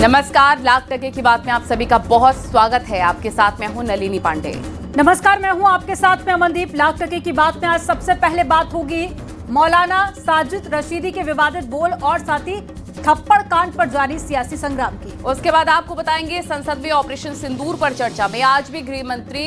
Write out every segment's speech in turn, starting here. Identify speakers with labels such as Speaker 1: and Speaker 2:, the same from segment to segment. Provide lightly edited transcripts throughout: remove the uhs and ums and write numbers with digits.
Speaker 1: नमस्कार, लाख टके की बात में आप सभी का बहुत स्वागत है। आपके साथ मैं हूं नलिनी पांडे।
Speaker 2: नमस्कार, मैं हूं आपके साथ में अमनदीप। लाख टके की बात में आज सबसे पहले बात होगी मौलाना साजिद रशीदी के विवादित बोल और साथ ही थप्पड़ कांड पर जारी सियासी संग्राम की।
Speaker 1: उसके बाद आपको बताएंगे संसद में ऑपरेशन सिंदूर पर चर्चा में आज भी गृह मंत्री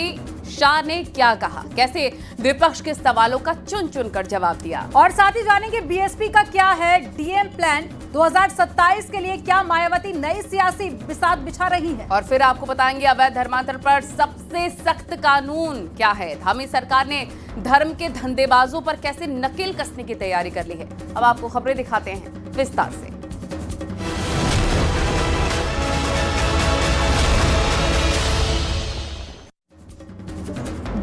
Speaker 1: शाह ने क्या कहा, कैसे विपक्ष के सवालों का चुन चुन कर जवाब दिया।
Speaker 2: और साथ ही जानेंगे बीएसपी का क्या है डीएम प्लान, 2027 के लिए क्या मायावती नई सियासी बिसात बिछा रही है।
Speaker 1: और फिर आपको बताएंगे अवैध धर्मांतरण पर सबसे सख्त कानून क्या है। धामी सरकार ने धर्म के धंधेबाजों पर कैसे नकेल कसने की तैयारी कर ली है। अब आपको खबरें दिखाते हैं विस्तार से।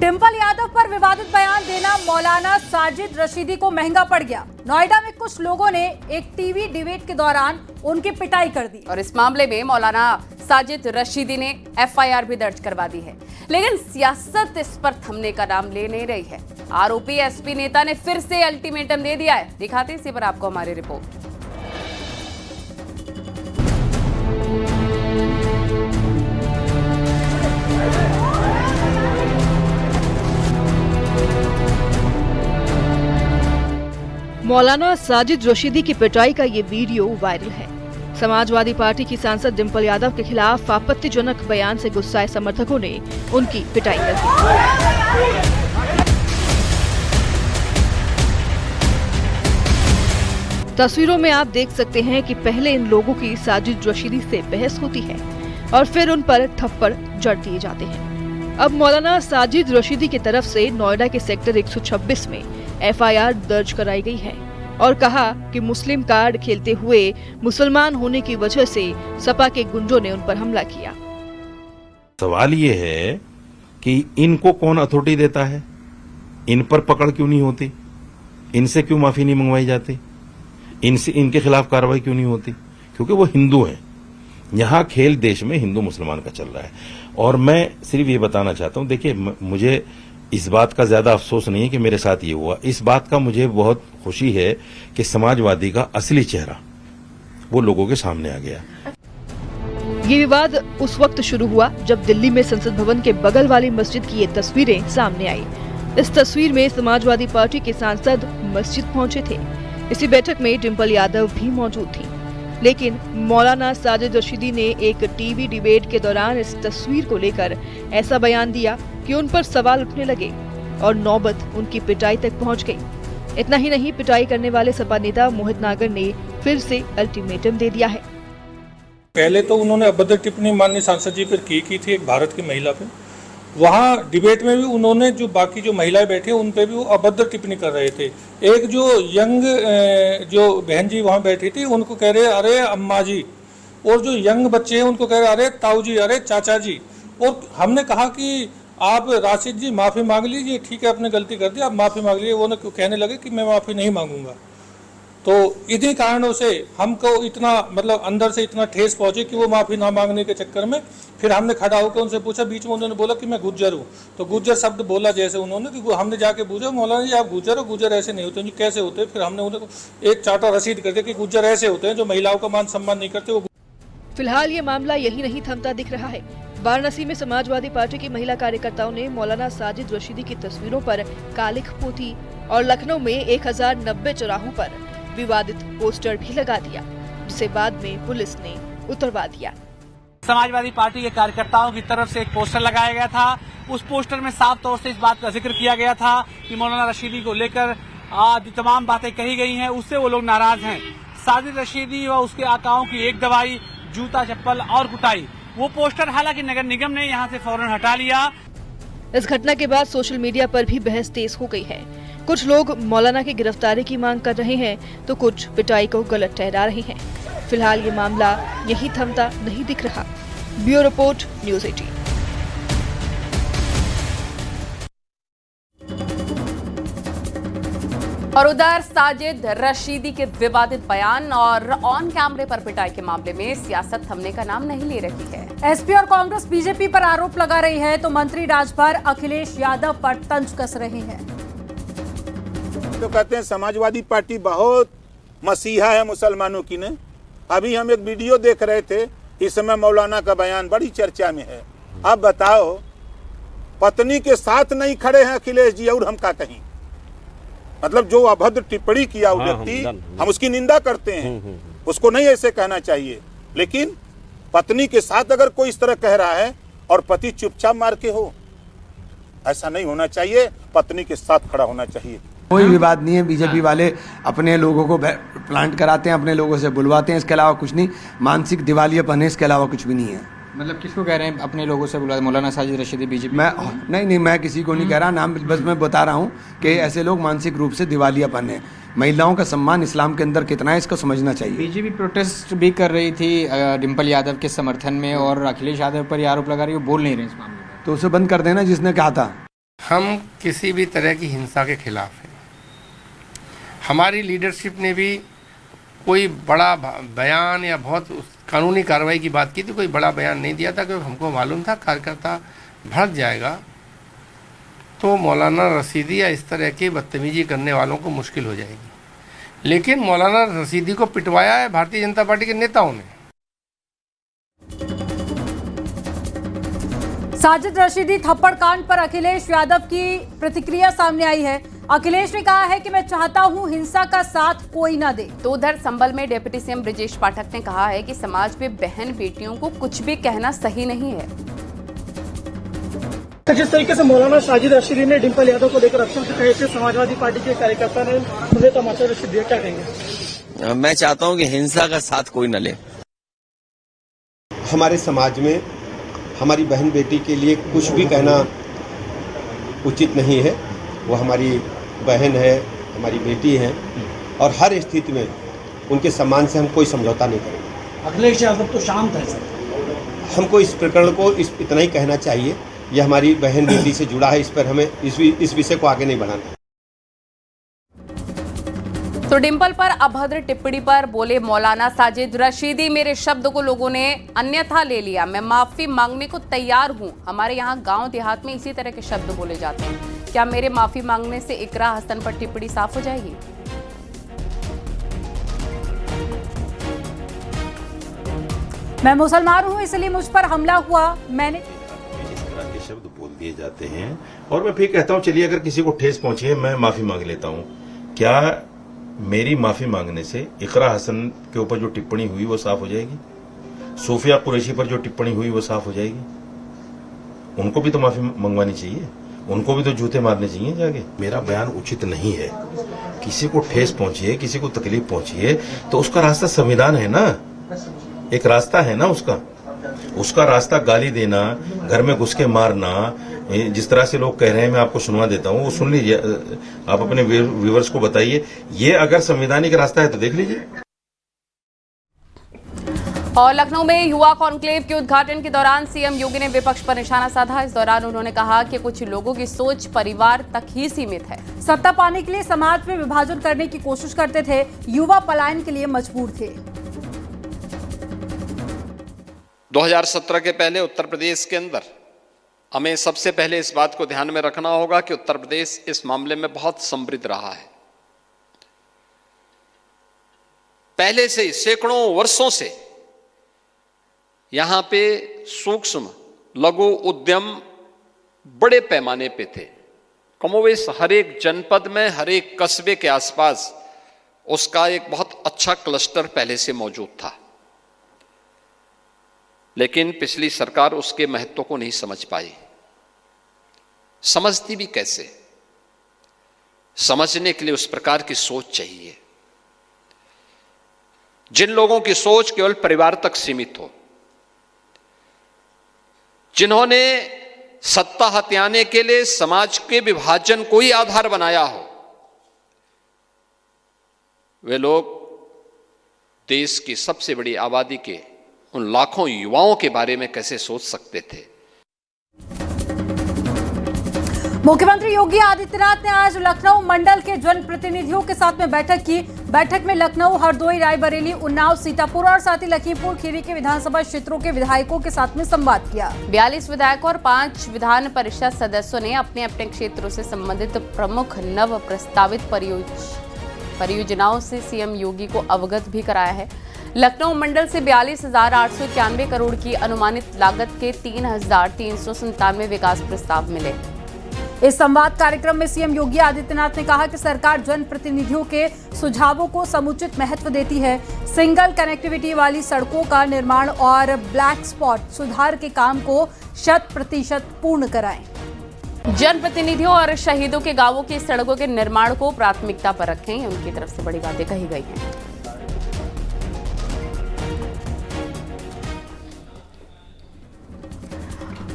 Speaker 2: डिंपल यादव पर विवादित बयान देना मौलाना साजिद रशीदी को महंगा पड़ गया। नोएडा में कुछ लोगों ने एक टीवी डिबेट के दौरान उनकी पिटाई कर दी
Speaker 1: और इस मामले में मौलाना साजिद रशीदी ने एफआईआर भी दर्ज करवा दी है, लेकिन सियासत इस पर थमने का नाम ले नहीं रही है। आरोपी एसपी नेता ने फिर से अल्टीमेटम दे दिया है। दिखाते इसी पर आपको हमारी रिपोर्ट।
Speaker 3: मौलाना साजिद रशीदी की पिटाई का ये वीडियो वायरल है। समाजवादी पार्टी की सांसद डिंपल यादव के खिलाफ आपत्तिजनक बयान से गुस्साए समर्थकों ने उनकी पिटाई कर दी। तस्वीरों में आप देख सकते हैं कि पहले इन लोगों की साजिद रशीदी से बहस होती है और फिर उन पर थप्पड़ जड़ दिए जाते हैं। अब मौलाना साजिद रशीदी की तरफ से नोएडा के सेक्टर 126 में एफआईआर दर्ज कराई गई है और कहा कि मुस्लिम कार्ड खेलते हुए मुसलमान होने की वजह से सपा के गुंडों ने उन पर हमला किया।
Speaker 4: सवाल ये है कि इनको कौन अथॉरिटी देता है, इन पर पकड़ क्यों नहीं होती, इनसे क्यों माफी नहीं मंगवाई जाती, इनसे इनके खिलाफ कार्रवाई क्यों नहीं होती? क्योंकि वो हिंदू हैं। यहाँ खेल देश में हिंदू मुसलमान का चल रहा है। और मैं सिर्फ ये बताना चाहता हूँ, देखिए मुझे इस बात का ज्यादा अफसोस नहीं है कि मेरे साथ ये हुआ। इस बात का मुझे बहुत खुशी है कि समाजवादी का असली चेहरा वो लोगों के सामने आ गया।
Speaker 3: ये विवाद उस वक्त शुरू हुआ जब दिल्ली में संसद भवन के बगल वाली मस्जिद की ये तस्वीरें सामने आई। इस तस्वीर में समाजवादी पार्टी के सांसद मस्जिद पहुंचे थे। इसी बैठक में डिंपल यादव भी मौजूद थी, लेकिन मौलाना साजिद रशीदी ने एक टीवी डिबेट के दौरान इस तस्वीर को लेकर ऐसा बयान दिया कि उन पर सवाल उठने लगे और नौबत उनकी पिटाई तक पहुंच गई। इतना ही नहीं, पिटाई करने वाले सपा नेता मोहित नागर ने फिर से अल्टीमेटम दे दिया है।
Speaker 5: पहले तो उन्होंने अभद्र टिप्पणी माननीय सांसद जी पर की थी एक भारत की महिला पे। वहाँ डिबेट में भी उन्होंने जो बाकी जो महिलाएं बैठी उन पे भी वो अभद्र टिप्पणी कर रहे थे। एक जो यंग जो बहन जी वहाँ बैठी थी उनको कह रहे अरे अम्मा जी, और जो यंग बच्चे हैं उनको कह रहे अरे ताऊ जी, अरे चाचा जी। और हमने कहा कि आप राशिद जी माफ़ी मांग लीजिए, ठीक है आपने गलती कर दी, आप माफ़ी मांग लीजिए। वो कहने लगे कि मैं माफ़ी नहीं मांगूंगा। तो इन्हीं कारणों से हमको इतना मतलब अंदर से इतना ठेस पहुंची कि वो माफ़ी ना मांगने के चक्कर में फिर हमने खड़ा होकर उनसे पूछा। बीच में उन्होंने बोला कि मैं गुज्जर हूँ, तो गुज्जर शब्द बोला जैसे उन्होंने कि हमने जाके पूछा मौलाना जी आप गुज्जर हो, गुज्जर ऐसे नहीं होते जी, कैसे होते? फिर हमने उन्हें एक चार्टा रसीद कर दिया कि गुज्जर ऐसे होते हैं जो महिलाओं का मान सम्मान नहीं करते। वो
Speaker 3: फिलहाल ये मामला यही नहीं थमता दिख रहा है। वाराणसी में समाजवादी पार्टी की महिला कार्यकर्ताओं ने मौलाना साजिद रशीदी की तस्वीरों पर कालिख पोती और लखनऊ में 1090 चौराहों पर विवादित पोस्टर भी लगा दिया, जिसे बाद में पुलिस ने उतरवा दिया।
Speaker 6: समाजवादी पार्टी के कार्यकर्ताओं की तरफ से एक पोस्टर लगाया गया था। उस पोस्टर में साफ तौर से इस बात का जिक्र किया गया था कि मौलाना रशीदी को लेकर जो तमाम बातें कही गई हैं उससे वो लोग नाराज हैं। साजिद रशीदी व उसके आकाओं की एक दवाई, जूता चप्पल और कुटाई। वो पोस्टर हालांकि नगर निगम ने यहाँ से फौरन हटा लिया।
Speaker 3: इस घटना के बाद सोशल मीडिया पर भी बहस तेज हो गई है। कुछ लोग मौलाना की गिरफ्तारी की मांग कर रहे हैं तो कुछ पिटाई को गलत ठहरा रहे हैं। फिलहाल ये मामला यही थमता नहीं दिख रहा। Bureau report, news 18।
Speaker 1: और उधर साजिद रशीदी के विवादित बयान और ऑन कैमरे पर पिटाई के मामले में सियासत थमने का नाम नहीं ले रही है।
Speaker 2: एसपी और कांग्रेस बीजेपी पर आरोप लगा रही है तो मंत्री राजभर अखिलेश यादव पर तंज कस रहे हैं।
Speaker 7: तो कहते हैं समाजवादी पार्टी बहुत मसीहा है मुसलमानों की। ने अभी हम एक वीडियो देख रहे थे इस समय मौलाना का बयान बड़ी चर्चा में है। अब बताओ, पत्नी के साथ नहीं खड़े हैं अखिलेश जी, और हम क्या कहें? मतलब जो अभद्र टिप्पणी किया वो व्यक्ति, हम उसकी निंदा करते हैं, उसको नहीं ऐसे कहना चाहिए। लेकिन पत्नी के साथ अगर कोई इस तरह कह रहा है और पति चुपचाप मार के हो, ऐसा नहीं होना चाहिए। पत्नी के साथ खड़ा होना चाहिए।
Speaker 8: कोई विवाद नहीं है। बीजेपी वाले अपने लोगों को प्लांट कराते हैं, अपने लोगों से बुलवाते हैं, इसके अलावा कुछ नहीं। मानसिक दिवालियापन है, इसके अलावा कुछ भी नहीं है।
Speaker 9: मतलब किसको कह रहे हैं अपने लोगों से बुला? मौलाना साजिद रशीदी बीजेपी?
Speaker 8: नहीं, मैं किसी को नहीं कह रहा, नाम बस मैं बता रहा हूँ कि ऐसे लोग मानसिक रूप से दिवालियापन है। महिलाओं का सम्मान इस्लाम के अंदर कितना है, इसको समझना चाहिए।
Speaker 9: बीजेपी प्रोटेस्ट भी कर रही थी डिम्पल यादव के समर्थन में, और अखिलेश यादव पर आरोप लगा रही है, वो बोल नहीं रहे इस मामले में।
Speaker 8: तो उसे बंद कर देना जिसने कहा था।
Speaker 10: हम किसी भी तरह की हिंसा के खिलाफ हैं। हमारी लीडरशिप ने भी कोई बड़ा बयान या बहुत कानूनी कार्रवाई की बात की थी, कोई बड़ा बयान नहीं दिया था, क्योंकि हमको मालूम था कार्यकर्ता भड़क जाएगा तो मौलाना रशीदी या इस तरह के बदतमीजी करने वालों को मुश्किल हो जाएगी। लेकिन मौलाना रशीदी को पिटवाया है भारतीय जनता पार्टी के नेताओं ने।
Speaker 2: साजिद रशीदी थप्पड़ कांड पर अखिलेश यादव की प्रतिक्रिया सामने आई है। अखिलेश ने कहा है कि मैं चाहता हूं हिंसा का साथ कोई ना दे।
Speaker 1: तो उधर संभल में डिप्टी सीएम ब्रजेश पाठक ने कहा है कि समाज में बहन बेटियों को कुछ भी कहना सही नहीं है।
Speaker 11: जिस तरीके से मौलाना साजिद रशीदी ने डिम्पल यादव को लेकर अफसर से कहे थे, समाजवादी पार्टी के कार्यकर्ता ने उन्हें तमाचा रशीद दिया, क्या कहेंगे?
Speaker 12: मैं चाहता हूं कि हिंसा का साथ कोई न ले।
Speaker 13: हमारे समाज में हमारी बहन बेटी के लिए कुछ भी कहना उचित नहीं है। वो हमारी बहन है, हमारी बेटी है, और हर स्थिति में उनके सम्मान से हम कोई समझौता नहीं करेंगे।
Speaker 11: अखिलेश यादव तो शांत है सर।
Speaker 13: हमको इस प्रकरण को इतना ही कहना चाहिए, यह हमारी बहन बेटी से जुड़ा है, इस पर हमें इस विषय को आगे नहीं बढ़ाना।
Speaker 1: तो डिंपल पर अभद्र टिप्पणी पर बोले मौलाना साजिद रशीदी, मेरे शब्द को लोगों ने अन्यथा ले लिया, मैं माफी मांगने को तैयार हूं। हमारे यहाँ गांव देहात में इसी तरह के शब्द बोले जाते हैं। क्या मेरे माफी मांगने से इकरा हसन पर टिप्पणी साफ हो जाएगी?
Speaker 2: मैं मुसलमान हूं इसलिए मुझ पर हमला हुआ, मैंने
Speaker 4: इस तरह के शब्द बोल दिए जाते हैं। और मैं फिर कहता हूं, चलिए अगर किसी को ठेस पहुंची है, मैं माफी मांग लेता हूं। क्या मेरी माफी मांगने से इकरा हसन के ऊपर जो टिप्पणी हुई वो साफ हो जाएगी? सूफिया कुरैशी पर जो टिप्पणी हुई वो साफ हो जाएगी? उनको भी तो माफी मंगवानी चाहिए, उनको भी तो जूते मारने चाहिए जाके। मेरा बयान उचित नहीं है। किसी को ठेस पहुंची है, किसी को तकलीफ पहुंची है, तो उसका रास्ता संविधान है ना, एक रास्ता है ना उसका रास्ता गाली देना, घर में घुस के मारना, जिस तरह से लोग कह रहे हैं, मैं आपको सुनवा देता हूं, वो सुन लीजिए, आप अपने व्यूअर्स को बताइए। ये अगर संवैधानिक रास्ता है तो देख लीजिए।
Speaker 1: और लखनऊ में युवा कॉन्क्लेव के उद्घाटन के दौरान सीएम योगी ने विपक्ष पर निशाना साधा। इस दौरान उन्होंने कहा कि कुछ लोगों की सोच परिवार तक ही सीमित है।
Speaker 2: सत्ता पाने के लिए समाज में विभाजन करने की कोशिश करते थे, युवा पलायन के लिए मजबूर थे।
Speaker 14: 2017 के पहले उत्तर प्रदेश के अंदर हमें सबसे पहले इस बात को ध्यान में रखना होगा कि उत्तर प्रदेश इस मामले में बहुत समृद्ध रहा है। पहले से ही सैकड़ों वर्षों से यहां पे सूक्ष्म लघु उद्यम बड़े पैमाने पे थे। कमोवेश हर एक जनपद में, हर एक कस्बे के आसपास उसका एक बहुत अच्छा क्लस्टर पहले से मौजूद था। लेकिन पिछली सरकार उसके महत्व को नहीं समझ पाई। समझती भी कैसे? समझने के लिए उस प्रकार की सोच चाहिए, जिन लोगों की सोच केवल परिवार तक सीमित हो, जिन्होंने सत्ता हथियाने के लिए समाज के विभाजन को ही आधार बनाया हो, वे लोग देश की सबसे बड़ी आबादी के उन लाखों युवाओं के बारे में कैसे सोच सकते थे?
Speaker 2: मुख्यमंत्री योगी आदित्यनाथ ने आज लखनऊ मंडल के जनप्रतिनिधियों के साथ में बैठक की। बैठक में लखनऊ, हरदोई, रायबरेली, उन्नाव, सीतापुर और साथ ही लखीमपुर खीरी के विधानसभा क्षेत्रों के विधायकों के साथ में संवाद किया।
Speaker 1: 42 विधायकों और 5 विधान परिषद सदस्यों ने अपने अपने क्षेत्रों से संबंधित प्रमुख नव प्रस्तावित परियोजनाओं से सीएम योगी को अवगत भी कराया है। लखनऊ मंडल से 42,891 करोड़ की अनुमानित लागत के 3,397 विकास प्रस्ताव मिले।
Speaker 2: इस संवाद कार्यक्रम में सीएम योगी आदित्यनाथ ने कहा कि सरकार जनप्रतिनिधियों के सुझावों को समुचित महत्व देती है। सिंगल कनेक्टिविटी वाली सड़कों का निर्माण और ब्लैक स्पॉट सुधार के काम को 100% पूर्ण कराएं।
Speaker 1: जनप्रतिनिधियों और शहीदों के गांवों की सड़कों के निर्माण को प्राथमिकता पर रखें, उनकी तरफ से बड़ी बातें कही गई हैं।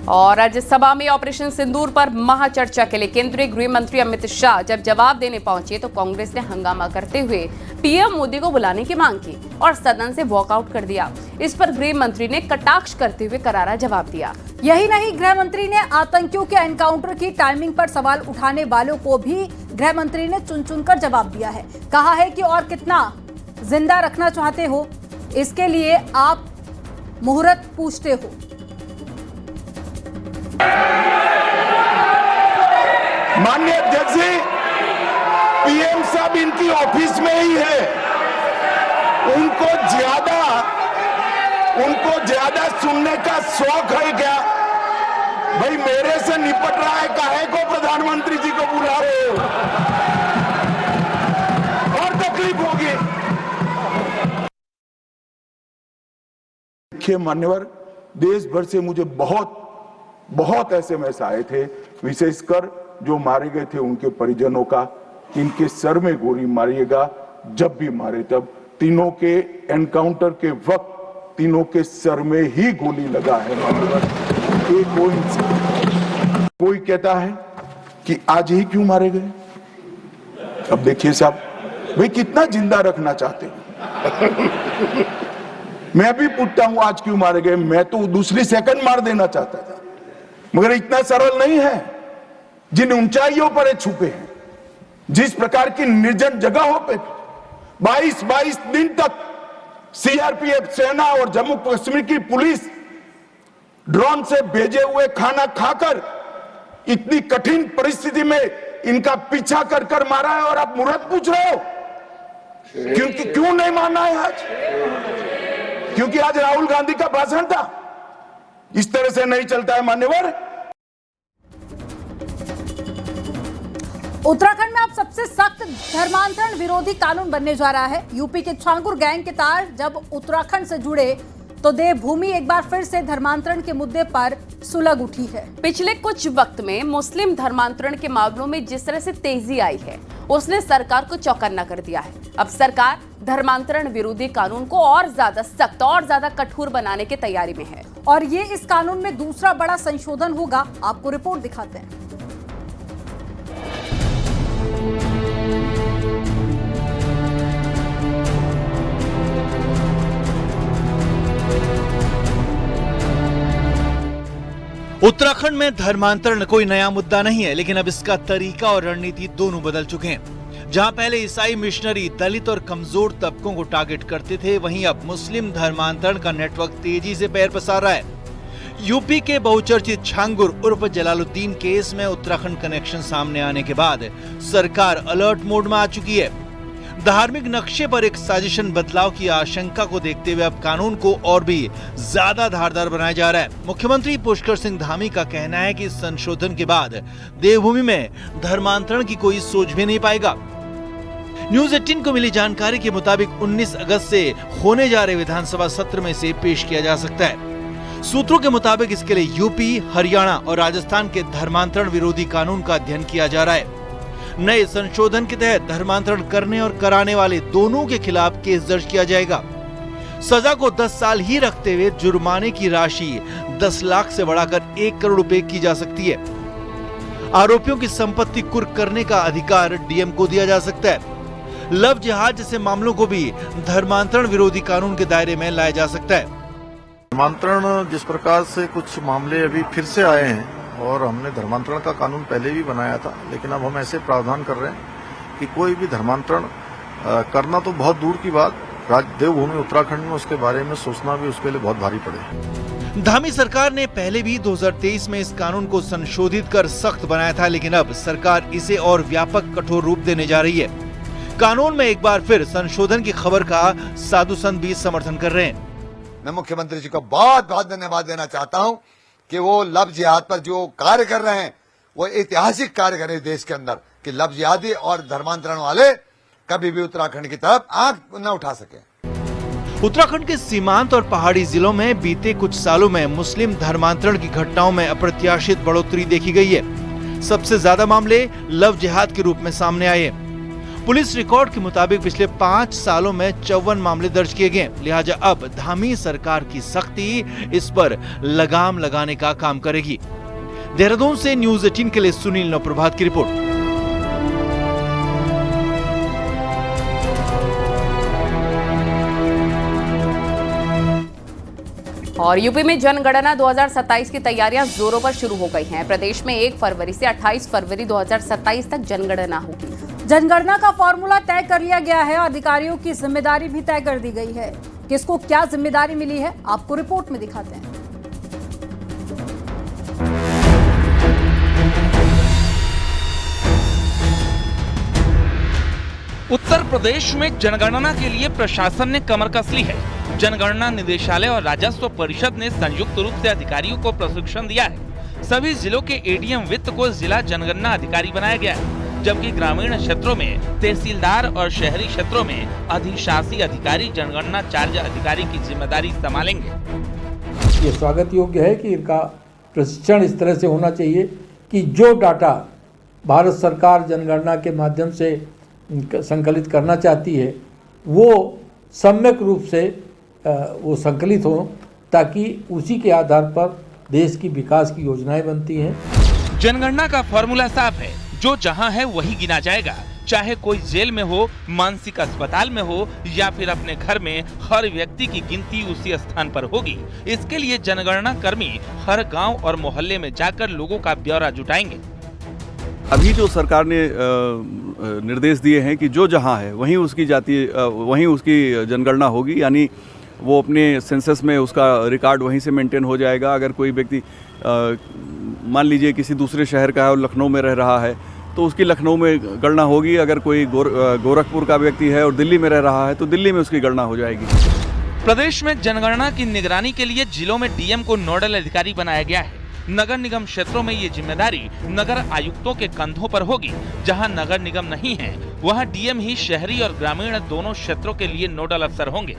Speaker 1: और राज्यसभा में ऑपरेशन सिंदूर पर महाचर्चा के लिए केंद्रीय गृह मंत्री अमित शाह जब जवाब देने पहुंचे तो कांग्रेस ने हंगामा करते हुए पीएम मोदी को बुलाने की मांग की और सदन से वॉकआउट कर दिया। इस पर गृह मंत्री ने कटाक्ष करते हुए करारा जवाब दिया।
Speaker 2: यही नहीं, गृह मंत्री ने आतंकियों के एनकाउंटर की टाइमिंग पर सवाल उठाने वालों को भी गृह मंत्री ने चुन चुनकर जवाब दिया है। कहा है कि और कितना जिंदा रखना चाहते हो, इसके लिए आप मुहूर्त पूछते हो।
Speaker 7: माननीय अध्यक्ष जी, पीएम साहब इनकी ऑफिस में ही है। उनको ज्यादा सुनने का शौक है क्या? भाई मेरे से निपट रहा है, काहे को प्रधानमंत्री जी को बुला रहे हो? और तकलीफ होगी। देखिए मान्यवर, देश भर से मुझे बहुत एसएमएस आए थे, विशेषकर जो मारे गए थे उनके परिजनों का, इनके सर में गोली मारिएगा, जब भी मारे तब। तीनों के एनकाउंटर के वक्त तीनों के सर में ही गोली लगा है। कोई कहता है कि आज ही क्यों मारे गए? अब देखिए साहब, भाई कितना जिंदा रखना चाहते हो? मैं भी पूछता हूं आज क्यों मारे गए? मैं तो दूसरी सेकंड मार देना चाहता था, मगर इतना सरल नहीं है। जिन ऊंचाइयों पर छुपे हैं, जिस प्रकार की निर्जन जगहों पे 22 दिन तक सीआरपीएफ सेना और जम्मू कश्मीर की पुलिस ड्रोन से भेजे हुए खाना खाकर इतनी कठिन परिस्थिति में इनका पीछा कर मारा है, और आप मुहूर्त पूछ रहे हो? क्यों नहीं मानना है आज? क्योंकि आज राहुल गांधी का भाषण था? इस तरह से नहीं चलता है मान्यवर।
Speaker 2: उत्तराखंड में अब सबसे सख्त धर्मांतरण विरोधी कानून बनने जा रहा है। यूपी के छांगुर गैंग के तार जब उत्तराखंड से जुड़े तो देवभूमि एक बार फिर से धर्मांतरण के मुद्दे पर सुलग उठी है।
Speaker 1: पिछले कुछ वक्त में मुस्लिम धर्मांतरण के मामलों में जिस तरह से तेजी आई है, उसने सरकार को चौकन्ना कर दिया है। अब सरकार धर्मांतरण विरोधी कानून को और ज्यादा सख्त और ज्यादा कठोर बनाने की तैयारी में है,
Speaker 2: और ये इस कानून में दूसरा बड़ा संशोधन होगा। आपको रिपोर्ट दिखाते हैं।
Speaker 15: उत्तराखंड में धर्मांतरण कोई नया मुद्दा नहीं है, लेकिन अब इसका तरीका और रणनीति दोनों बदल चुके हैं। जहां पहले ईसाई मिशनरी दलित और कमजोर तबकों को टारगेट करते थे, वहीं अब मुस्लिम धर्मांतरण का नेटवर्क तेजी से पैर पसार रहा है। यूपी के बहुचर्चित छांगुर उर्फ जलालुद्दीन केस में उत्तराखंड कनेक्शन सामने आने के बाद सरकार अलर्ट मोड में आ चुकी है। धार्मिक नक्शे पर एक साजिशन बदलाव की आशंका को देखते हुए अब कानून को और भी ज्यादा धारदार बनाया जा रहा है। मुख्यमंत्री पुष्कर सिंह धामी का कहना है कि इस संशोधन के बाद देवभूमि में धर्मांतरण की कोई सोच भी नहीं पाएगा। न्यूज 18 को मिली जानकारी के मुताबिक 19 अगस्त से होने जा रहे विधानसभा सत्र में से पेश किया जा सकता है। सूत्रों के मुताबिक इसके लिए यूपी, हरियाणा और राजस्थान के धर्मांतरण विरोधी कानून का अध्ययन किया जा रहा है। नए संशोधन के तहत धर्मांतरण करने और कराने वाले दोनों के खिलाफ केस दर्ज किया जाएगा। सजा को 10 साल ही रखते हुए जुर्माने की राशि 10 लाख से बढ़ाकर 1 करोड़ रुपए की जा सकती है। आरोपियों की संपत्ति कुर्क करने का अधिकार डीएम को दिया जा सकता है। लव जिहाद जैसे मामलों को भी धर्मांतरण विरोधी कानून के दायरे में लाया जा सकता है।
Speaker 16: धर्मांतरण जिस प्रकार से कुछ मामले अभी फिर से आए हैं, और हमने धर्मांतरण का कानून पहले भी बनाया था, लेकिन अब हम ऐसे प्रावधान कर रहे हैं कि कोई भी धर्मांतरण करना तो बहुत दूर की बात, देवभूमि उत्तराखंड में उसके बारे में सोचना भी उसके लिए बहुत भारी पड़े।
Speaker 15: धामी सरकार ने पहले भी 2023 में इस कानून को संशोधित कर सख्त बनाया था, लेकिन अब सरकार इसे और व्यापक कठोर रूप देने जा रही है। कानून में एक बार फिर संशोधन की खबर का साधु संत भी समर्थन कर रहे हैं।
Speaker 17: मैं मुख्यमंत्री जी को बहुत बहुत धन्यवाद देना चाहता हूं कि वो लव जिहाद पर जो कार्य कर रहे हैं वो ऐतिहासिक कार्य कर रहे हैं देश के अंदर, कि लव जिहादी और धर्मांतरण वाले कभी भी उत्तराखंड की तरफ आंख न उठा सके।
Speaker 15: उत्तराखंड के सीमांत और पहाड़ी जिलों में बीते कुछ सालों में मुस्लिम धर्मांतरण की घटनाओं में अप्रत्याशित बढ़ोतरी देखी गई है। सबसे ज्यादा मामले लव जिहाद के रूप में सामने आए। पुलिस रिकॉर्ड के मुताबिक पिछले 5 सालों में 54 मामले दर्ज किए गए। लिहाजा अब धामी सरकार की सख्ती इस पर लगाम लगाने का काम करेगी। देहरादून से न्यूज़ 18 के लिए सुनील नवप्रभात की रिपोर्ट।
Speaker 1: और यूपी में जनगणना 2027 की तैयारियां जोरों पर शुरू हो गई हैं। प्रदेश में 1 फरवरी से 28 फरवरी 2027 तक जनगणना होगी।
Speaker 2: जनगणना का फॉर्मूला तय कर लिया गया है। अधिकारियों की जिम्मेदारी भी तय कर दी गई है। किसको क्या जिम्मेदारी मिली है, आपको रिपोर्ट में दिखाते हैं।
Speaker 18: उत्तर प्रदेश में जनगणना के लिए प्रशासन ने कमर कस ली है। जनगणना निदेशालय और राजस्व परिषद ने संयुक्त रूप से अधिकारियों को प्रशिक्षण दिया है। सभी जिलों के एडीएम वित्त को जिला जनगणना अधिकारी बनाया गया है, जबकि ग्रामीण क्षेत्रों में तहसीलदार और शहरी क्षेत्रों में अधिशासी अधिकारी जनगणना चार्ज अधिकारी की जिम्मेदारी संभालेंगे।
Speaker 19: ये स्वागत योग्य है कि इनका प्रशिक्षण इस तरह से होना चाहिए कि जो डाटा भारत सरकार जनगणना के माध्यम से संकलित करना चाहती है वो सम्यक रूप से वो संकलित हो, ताकि उसी के आधार पर देश की विकास की योजनाएं बनती हैं।
Speaker 18: जनगणना का फॉर्मूला साफ है, जो जहां है वही गिना जाएगा, चाहे कोई जेल में हो, मानसिक अस्पताल में हो या फिर अपने घर में, हर व्यक्ति की गिनती उसी स्थान पर होगी। इसके लिए जनगणना कर्मी हर गांव और मोहल्ले में जाकर लोगों का ब्यौरा जुटाएंगे।
Speaker 20: अभी जो सरकार ने निर्देश दिए हैं कि जो जहां है वहीं उसकी वहीं उसकी जनगणना होगी, यानी वो अपने सेंसस में उसका रिकॉर्ड वहीं से मेंटेन हो जाएगा। अगर कोई व्यक्ति मान लीजिए किसी दूसरे शहर का है और लखनऊ में रह रहा है तो उसकी लखनऊ में गणना होगी। अगर कोई गोरखपुर का व्यक्ति है और दिल्ली में रह रहा है तो दिल्ली में उसकी गणना हो जाएगी।
Speaker 18: प्रदेश में जनगणना की निगरानी के लिए जिलों में डीएम को नोडल अधिकारी बनाया गया है। नगर निगम क्षेत्रों में ये जिम्मेदारी नगर आयुक्तों के कंधों पर होगी। जहां नगर निगम नहीं है वहां डीएम ही शहरी और ग्रामीण दोनों क्षेत्रों के लिए नोडल अफसर होंगे।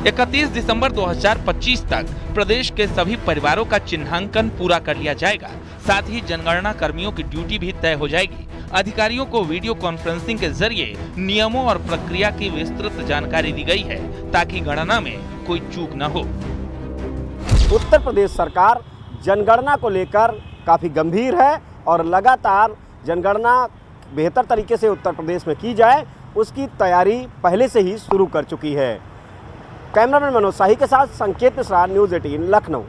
Speaker 18: 31 दिसंबर 2025 तक प्रदेश के सभी परिवारों का चिन्हांकन पूरा कर लिया जाएगा। साथ ही जनगणना कर्मियों की ड्यूटी भी तय हो जाएगी। अधिकारियों को वीडियो कॉन्फ्रेंसिंग के जरिए नियमों और प्रक्रिया की विस्तृत जानकारी दी गई है, ताकि गणना में कोई चूक न हो।
Speaker 21: उत्तर प्रदेश सरकार जनगणना को लेकर काफ़ी गंभीर है और लगातार जनगणना बेहतर तरीके से उत्तर प्रदेश में की जाए उसकी तैयारी पहले से ही शुरू कर चुकी है। कैमरामैन मनोज शाही के साथ संकेत मिश्रा, न्यूज़ 18 लखनऊ।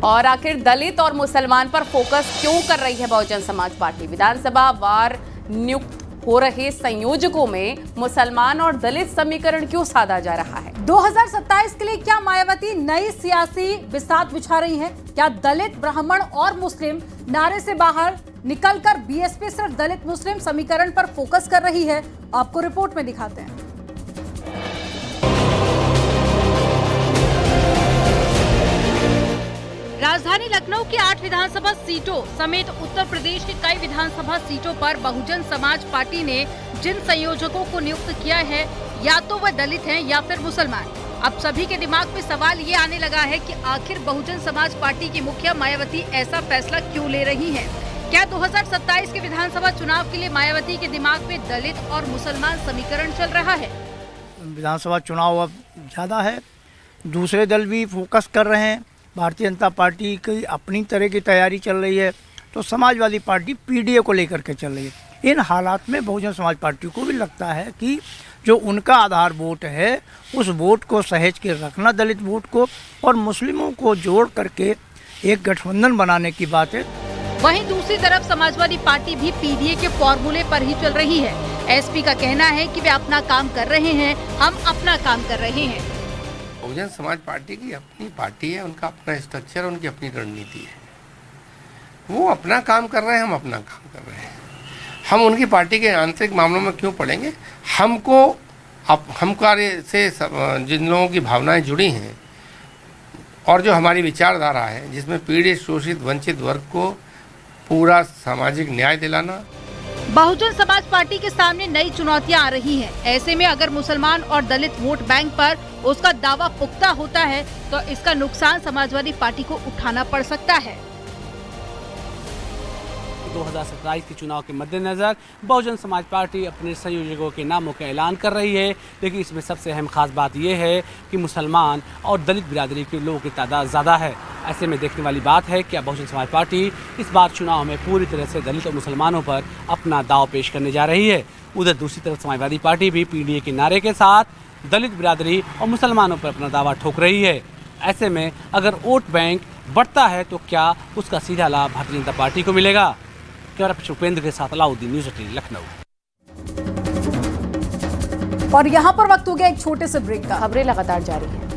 Speaker 1: और आखिर दलित और मुसलमान पर फोकस क्यों कर रही है बहुजन समाज पार्टी? विधानसभा वार नियुक्त हो रहे संयोजकों में मुसलमान और दलित समीकरण क्यों साधा जा रहा है?
Speaker 2: 2027 के लिए क्या मायावती नई सियासी बिसात बिछा रही है? क्या दलित, ब्राह्मण और मुस्लिम नारे से बाहर निकलकर बीएसपी सिर्फ दलित मुस्लिम समीकरण पर फोकस कर रही है? आपको रिपोर्ट में दिखाते हैं। राजधानी लखनऊ की 8 विधानसभा सीटों समेत उत्तर प्रदेश की कई विधानसभा सीटों पर बहुजन समाज पार्टी ने जिन संयोजकों को नियुक्त किया है, या तो वह दलित हैं या फिर मुसलमान। अब सभी के दिमाग में सवाल ये आने लगा है कि आखिर बहुजन समाज पार्टी की मुखिया मायावती ऐसा फैसला क्यों ले रही हैं? क्या 2027 के विधानसभा चुनाव के लिए मायावती के दिमाग में दलित और मुसलमान समीकरण चल रहा है?
Speaker 22: विधानसभा चुनाव अब ज्यादा है, दूसरे दल भी फोकस कर रहे हैं। भारतीय जनता पार्टी की अपनी तरह की तैयारी चल रही है, तो समाजवादी पार्टी पीडीए को लेकर के चल रही है। इन हालात में बहुजन समाज पार्टी को भी लगता है कि जो उनका आधार वोट है उस वोट को सहेज के रखना, दलित वोट को और मुस्लिमों को जोड़ करके एक गठबंधन बनाने की बात है।
Speaker 2: वहीं दूसरी तरफ समाजवादी पार्टी भी पीडीए के फॉर्मूले पर ही चल रही है। एसपी का कहना है कि वे अपना काम कर रहे हैं, हम अपना काम कर रहे हैं।
Speaker 10: बहुजन समाज पार्टी की अपनी पार्टी है, उनका अपना स्ट्रक्चर, उनकी अपनी रणनीति है। वो अपना काम कर रहे हैं, हम अपना काम कर रहे हैं। हम उनकी पार्टी के आंतरिक मामलों में क्यों पड़ेंगे? हमको हम कार्य से जिन लोगों की भावनाएं जुड़ी हैं और जो हमारी विचारधारा है, जिसमें पीड़ित, शोषित, वंचित वर्ग को पूरा सामाजिक न्याय दिलाना।
Speaker 3: बहुजन समाज पार्टी के सामने नई चुनौतियां आ रही हैं। ऐसे में अगर मुसलमान और दलित वोट बैंक पर उसका दावा पुख्ता होता है तो इसका नुकसान समाजवादी पार्टी को उठाना पड़ सकता है।
Speaker 5: 2027 के चुनाव के मद्देनजर बहुजन समाज पार्टी अपने संयोजकों के नामों का ऐलान कर रही है, लेकिन इसमें सबसे अहम खास बात यह है कि मुसलमान और दलित बिरादरी के लोगों की तादाद ज़्यादा है। ऐसे में देखने वाली बात है कि अब बहुजन समाज पार्टी इस बार चुनाव में पूरी तरह से दलित और मुसलमानों पर अपना दाव पेश करने जा रही है। उधर दूसरी तरफ समाजवादी पार्टी भी पीडीए के नारे के साथ दलित बिरादरी और मुसलमानों पर अपना दावा ठोक रही है। ऐसे में अगर वोट बैंक बढ़ता है तो क्या उसका सीधा लाभ भारतीय जनता पार्टी को मिलेगा? कैमरा पर्सन उपेंद्र के साथ अलाउद्दीन, न्यूज़ 18 लखनऊ।
Speaker 2: और यहाँ पर वक्त हो गया एक छोटे से ब्रेक का।
Speaker 1: खबरें लगातार जारी हैं।